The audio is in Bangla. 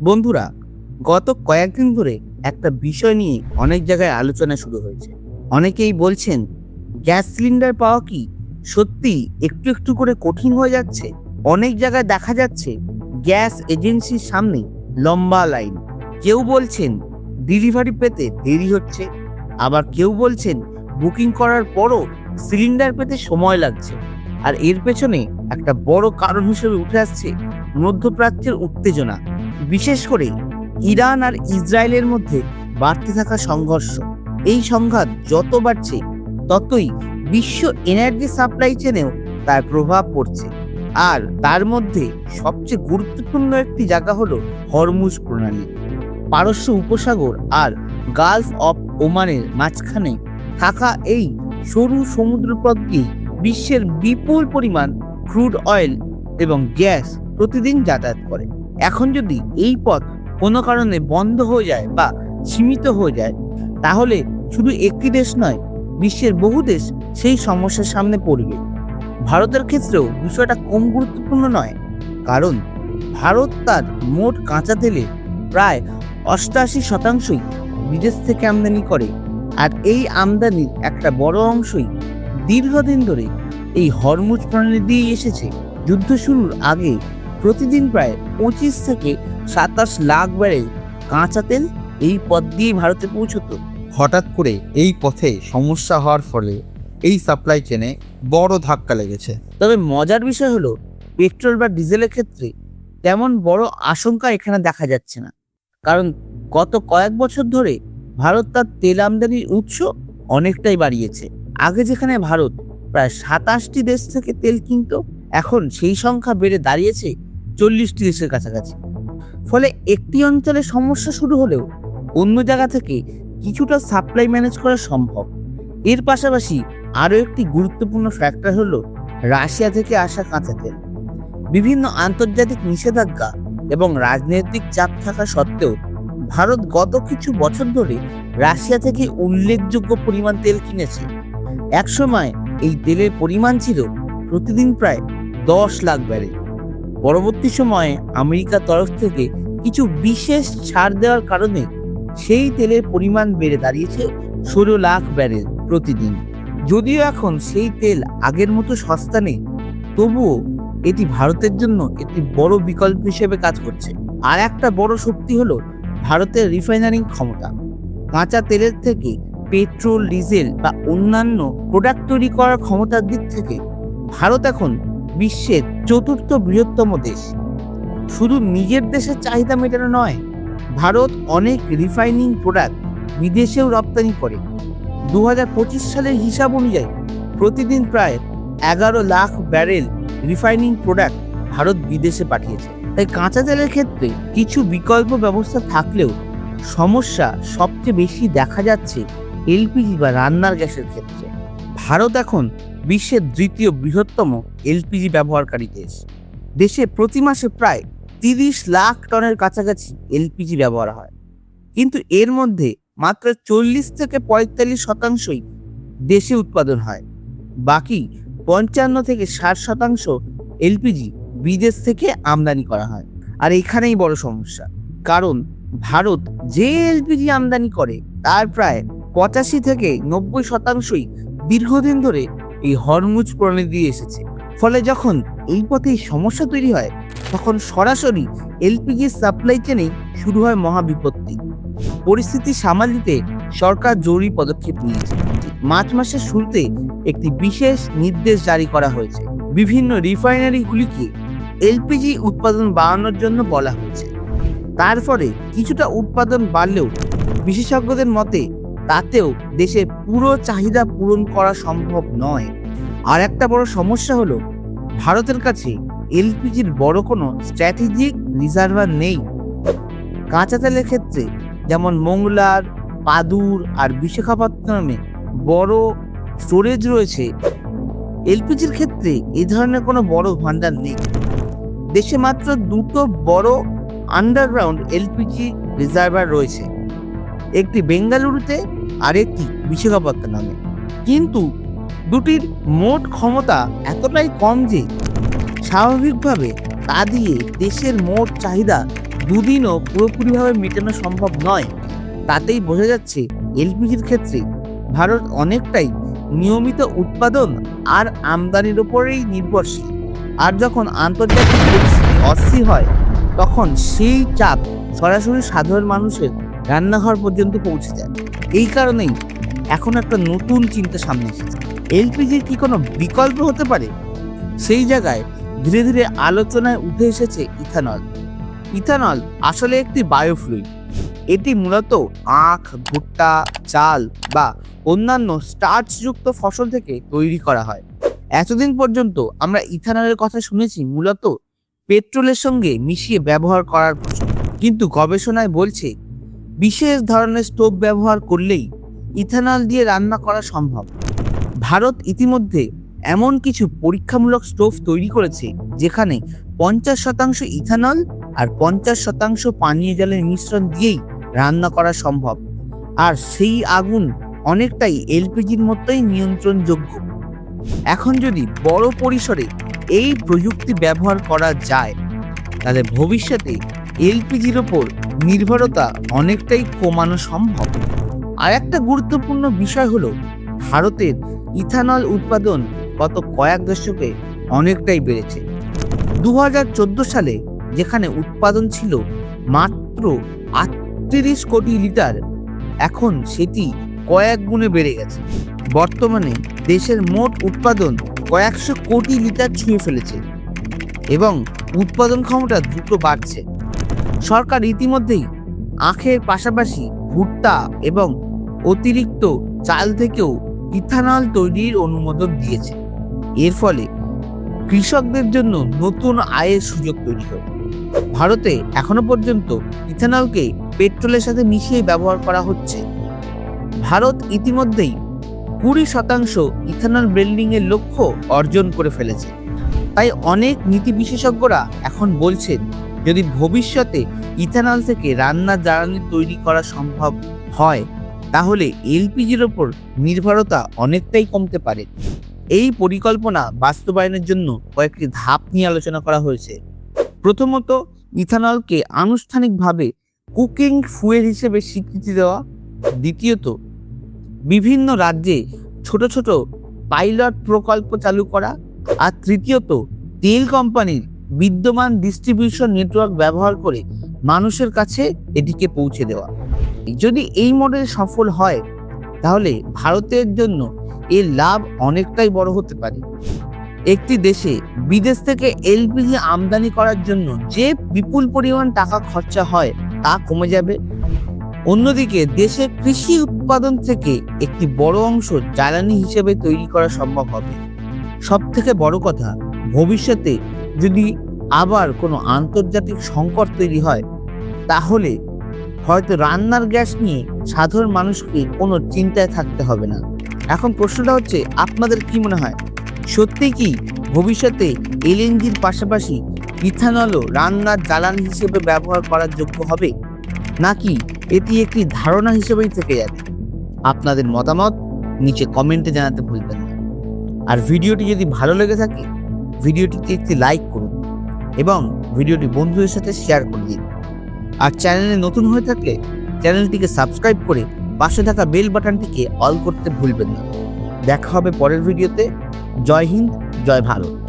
বন্ধুরা, গত কয়েকদিন ধরে একটা বিষয় নিয়ে অনেক জায়গায় আলোচনা শুরু হয়েছে। অনেকেই বলছেন, গ্যাস সিলিন্ডার পাওয়া কি সত্যি একটু একটু করে কঠিন হয়ে যাচ্ছে? অনেক জায়গায় দেখা যাচ্ছে গ্যাস এজেন্সির সামনে লম্বা লাইন। কেউ বলছেন ডেলিভারি পেতে দেরি হচ্ছে, আবার কেউ বলছেন বুকিং করার পরও সিলিন্ডার পেতে সময় লাগছে। আর এর পেছনে একটা বড় কারণ হিসেবে উঠে আসছে মধ্যপ্রাচ্যের উত্তেজনা, বিশেষ করে ইরান আর ইসরায়েলের মধ্যে বাড়তে থাকা সংঘর্ষ। এই সংঘাত যত বাড়ছে ততই বিশ্ব এনার্জি সাপ্লাই চেনেও তার প্রভাব পড়ছে। আর তার মধ্যে সবচেয়ে গুরুত্বপূর্ণ একটি জায়গা হলো হরমুজ প্রণালী। পারস্য উপসাগর আর গালফ অফ ওমানের মাঝখানে থাকা এই সরু সমুদ্রপথ দিয়ে বিশ্বের বিপুল পরিমাণ ক্রুড অয়েল এবং গ্যাস প্রতিদিন যাতায়াত করে। এখন যদি এই পথ কোনো কারণে বন্ধ হয়ে যায় বা সীমিত হয়ে যায়, তাহলে শুধু একটি দেশ নয়, বিশ্বের বহু দেশ সেই সমস্যার সামনে পড়বে। ভারতের ক্ষেত্রেও বিষয়টা কম গুরুত্বপূর্ণ নয়, কারণ ভারত তার মোট কাঁচা তেলের প্রায় 88% বিদেশ থেকে আমদানি করে। আর এই আমদানির একটা বড় অংশই দীর্ঘদিন ধরে এই হরমুজ প্রণালী দিয়ে এসেছে। যুদ্ধ শুরুর আগে প্রতিদিন প্রায় 25 থেকে 27 লাখ ব্যারেল কাঁচা তেল এই পথ দিয়ে ভারতে পৌঁছতো। হঠাৎ করে এই পথে সমস্যা হওয়ার ফলে এই সাপ্লাই চেনে বড় ধাক্কা লেগেছে। তবে মজার বিষয় হলো, পেট্রোল বা ডিজেলের ক্ষেত্রে তেমন বড় আশঙ্কা এখানে দেখা যাচ্ছে না, কারণ গত কয়েক বছর ধরে ভারত তার তেল আমদানির উৎস অনেকটাই বাড়িয়েছে। আগে যেখানে ভারত প্রায় 27টি দেশ থেকে তেল কিনত, এখন সেই সংখ্যা বেড়ে দাঁড়িয়েছে 40টি দেশের কাছাকাছি। ফলে একটি অঞ্চলে সমস্যা শুরু হলেও অন্য জায়গা থেকে কিছুটা সাপ্লাই ম্যানেজ করা সম্ভব। এর পাশাপাশি আরও একটি গুরুত্বপূর্ণ ফ্যাক্টর হলো রাশিয়া থেকে আসা কাঁচা তেল। বিভিন্ন আন্তর্জাতিক নিষেধাজ্ঞা এবং রাজনৈতিক চাপ থাকা সত্ত্বেও ভারত গত কিছু বছর ধরে রাশিয়া থেকে উল্লেখযোগ্য পরিমাণ তেল কিনেছে। একসময় এই তেলের পরিমাণ ছিল প্রতিদিন প্রায় 10 লাখ ব্যারেল। পরবর্তী সময়ে আমেরিকার তরফ থেকে কিছু বিশেষ ছাড় দেওয়ার কারণে সেই তেলের পরিমাণ বেড়ে দাঁড়িয়েছে 16 লাখ ব্যারেল প্রতিদিন। যদিও এখন সেই তেল আগের মতো সস্তা নেই, তবুও এটি ভারতের জন্য একটি বড় বিকল্প হিসেবে কাজ করছে। আর একটা বড় শক্তি হলো ভারতের রিফাইনারিং ক্ষমতা। কাঁচা তেলের থেকে পেট্রোল, ডিজেল বা অন্যান্য প্রোডাক্ট তৈরি করার ক্ষমতার দিক থেকে ভারত এখন বিশ্বের 4র্থ বৃহত্তম দেশ। শুধু নিজের দেশের চাহিদা মেটানো নয়, ভারত অনেক রিফাইনিং প্রোডাক্ট বিদেশেও রপ্তানি করে। 2025 সালের হিসাব অনুযায়ী প্রতিদিন প্রায় 11 lakh barrel refining product Bharat বিদেশে পাঠিয়েছে। তাই কাঁচা তেলের ক্ষেত্রে কিছু বিকল্প ব্যবস্থা থাকলেও সমস্যা সবচেয়ে বেশি দেখা যাচ্ছে এলপিজি বা রান্নার গ্যাসের ক্ষেত্রে। ভারত এখন বিশ্বের 3য় বৃহত্তম এলপিজি ব্যবহারকারী দেশ। দেশে প্রতি মাসে প্রায় 30 লাখ টনের কাছাকাছি এলপিজি ব্যবহার হয়, কিন্তু এর মধ্যে মাত্র 40 থেকে 45% দেশে উৎপাদন হয়। বাকি 55 থেকে 60% এলপিজি বিদেশ থেকে আমদানি করা হয়। আর এখানেই বড় সমস্যা, কারণ ভারত যে এলপিজি আমদানি করে তার প্রায় 85 থেকে 90%ই দীর্ঘদিন ধরে এই হরমুজ প্রণালী দিয়ে এসেছে। ফলে যখন এই পথে সমস্যা তৈরি হয়, তখন সরাসরি এলপিজি সাপ্লাই চেনেই শুরু হয় মহাবিপত্তি। পরিস্থিতি সামাল দিতে সরকার জরুরি পদক্ষেপ নিয়েছে। মার্চ মাসের শুরুতে একটি বিশেষ নির্দেশ জারি করা হয়েছে। বিভিন্ন রিফাইনারিগুলিকে এলপিজি উৎপাদন বাড়ানোর জন্য বলা হয়েছে। তারপরে কিছুটা উৎপাদন বাড়লেও বিশেষজ্ঞদের মতে তাতেও দেশের পুরো চাহিদা পূরণ করা সম্ভব নয়। আর একটা বড় সমস্যা হলো, ভারতের কাছে এলপিজির বড় কোনো স্ট্র্যাটেজিক রিজার্ভার নেই। কাঁচা তেলের ক্ষেত্রে যেমন মোংলার, পাদুর আর বিশাখাপত্তনমে বড় স্টোরেজ রয়েছে, এলপিজির ক্ষেত্রে এই ধরনের কোনো বড় ভান্ডার নেই। দেশে মাত্র 2টো বড় আন্ডারগ্রাউন্ড এলপিজি রিজার্ভার রয়েছে, একটি বেঙ্গালুরুতে আর একটি বিশাখাপত্তনমে। কিন্তু দুটির মোট ক্ষমতা এতটাই কম যে স্বাভাবিকভাবে তা দিয়ে দেশের মোট চাহিদা দুদিনও পুরোপুরিভাবে মেটানো সম্ভব নয়। তাতেই বোঝা যাচ্ছে এলপিজির ক্ষেত্রে ভারত অনেকটাই নিয়মিত উৎপাদন আর আমদানির উপরেই নির্ভরশীল। আর যখন আন্তর্জাতিক পরিস্থিতি অস্থির হয় তখন সেই চাপ সরাসরি সাধারণ মানুষের রান্নাঘর পর্যন্ত পৌঁছে যায়। এই কারণেই এখন একটা নতুন চিন্তা সামনে এসেছে, এলপিজির কি কোনো বিকল্প হতে পারে? সেই জায়গায় ধীরে ধীরে আলোচনায় উঠে এসেছে ইথানল। ইথানল আসলে একটি বায়োফ্লুইড। এটি মূলত আখ, ভুট্টা, চাল বা অন্যান্য স্টার্চযুক্ত ফসল থেকে তৈরি করা হয়। এতদিন পর্যন্ত আমরা ইথানলের কথা শুনেছি মূলত পেট্রোলের সঙ্গে মিশিয়ে ব্যবহার করার ফসল, কিন্তু গবেষণায় বলছে বিশেষ ধরনের স্টোভ ব্যবহার করলেই ইথানল দিয়ে রান্না করা সম্ভব। ভারত ইতিমধ্যে এমন কিছু পরীক্ষামূলক স্টোভ তৈরি করেছে যেখানে 50% ইথানল আর 50% পানীয় জলের মিশ্রণ দিয়েই রান্না করা সম্ভব। আর সেই আগুন অনেকটাই এলপিজির মতোই নিয়ন্ত্রণযোগ্য। এখন যদি বড় পরিসরে এই প্রযুক্তি ব্যবহার করা যায় তাহলে ভবিষ্যতে এলপিজির ওপর নির্ভরতা অনেকটাই কমানো সম্ভব। আর একটা গুরুত্বপূর্ণ বিষয় হলো ভারতের ইথানল উৎপাদন গত কয়েক দশকে অনেকটাই বেড়েছে। 2014 সালে যেখানে উৎপাদন ছিল মাত্র 38 কোটি লিটার, এখন সেটি কয়েক গুণে বেড়ে গেছে। বর্তমানে দেশের মোট উৎপাদন কয়েকশো কোটি লিটার ছুঁয়ে ফেলেছে এবং উৎপাদন ক্ষমতা দ্রুত বাড়ছে। সরকার ইতিমধ্যেই আখের পাশাপাশি ভুট্টা এবং অতিরিক্ত চাল থেকেও ইথানল তৈরির অনুমোদন দিয়েছে। এর ফলে কৃষকদের জন্য নতুন আয়ের সুযোগ তৈরি হবে। ভারতে এখনো পর্যন্ত ইথানলকে পেট্রোলের সাথে মিশিয়ে ব্যবহার করা হচ্ছে। ভারত ইতিমধ্যেই 20% ইথানল ব্লেন্ডিং এর লক্ষ্য অর্জন করে ফেলেছে। তাই অনেক নীতি বিশেষজ্ঞরা এখন বলছেন যদি ভবিষ্যতে ইথানল থেকে রান্নার জ্বালানি তৈরি করা সম্ভব হয় তাহলে এলপিজির ওপর নির্ভরতা অনেকটাই কমতে পারে। এই পরিকল্পনা বাস্তবায়নের জন্য কয়েকটি ধাপ নিয়ে আলোচনা করা হয়েছে। প্রথমত, ইথানলকে আনুষ্ঠানিকভাবে কুকিং ফুয়েল হিসেবে স্বীকৃতি দেওয়া। দ্বিতীয়ত, বিভিন্ন রাজ্যে ছোট ছোট পাইলট প্রকল্প চালু করা। আর তৃতীয়ত, তেল কোম্পানির বিদ্যমান ডিস্ট্রিবিউশন নেটওয়ার্ক ব্যবহার করে মানুষের কাছে এটিকে পৌঁছে দেওয়া। যদি এই মডেল সফল হয় তাহলে ভারতের জন্য এর লাভ অনেকটাই বড় হতে পারে। একটি দেশে বিদেশ থেকে এলপিজি আমদানি করার জন্য যে বিপুল পরিমাণ টাকা খরচা হয় তা কমে যাবে। অন্যদিকে দেশের কৃষি উৎপাদন থেকে একটি বড় অংশ জ্বালানি হিসেবে তৈরি করা সম্ভব হবে। সব থেকে বড় কথা, ভবিষ্যতে যদি আবার কোনো আন্তর্জাতিক সংকট তৈরি হয় তাহলে হয়তো রান্নার গ্যাস নিয়ে সাধারণ মানুষকে কোনো চিন্তায় থাকতে হবে না। এখন প্রশ্নটা হচ্ছে, আপনাদের কি মনে হয়, সত্যি কি ভবিষ্যতে এলএনজির পাশাপাশি ইথানলও রান্নার জ্বালানি হিসেবে ব্যবহার করার যোগ্য হবে, নাকি এটি একটি ধারণা হিসেবেই থেকে যাবে? আপনাদের মতামত নিচে কমেন্টে জানাতে ভুলবেন না। আর ভিডিওটি যদি ভালো লেগে থাকে ভিডিওটিতে একটি লাইক করুন এবং ভিডিওটি বন্ধুদের সাথে শেয়ার করে দিন। আর চ্যানেলে নতুন হয়ে থাকলে চ্যানেলটিকে সাবস্ক্রাইব করে পাশে থাকা বেল বাটনটিকে অল করতে ভুলবেন না। দেখা হবে পরের ভিডিওতে। জয় হিন্দ, জয় ভারত।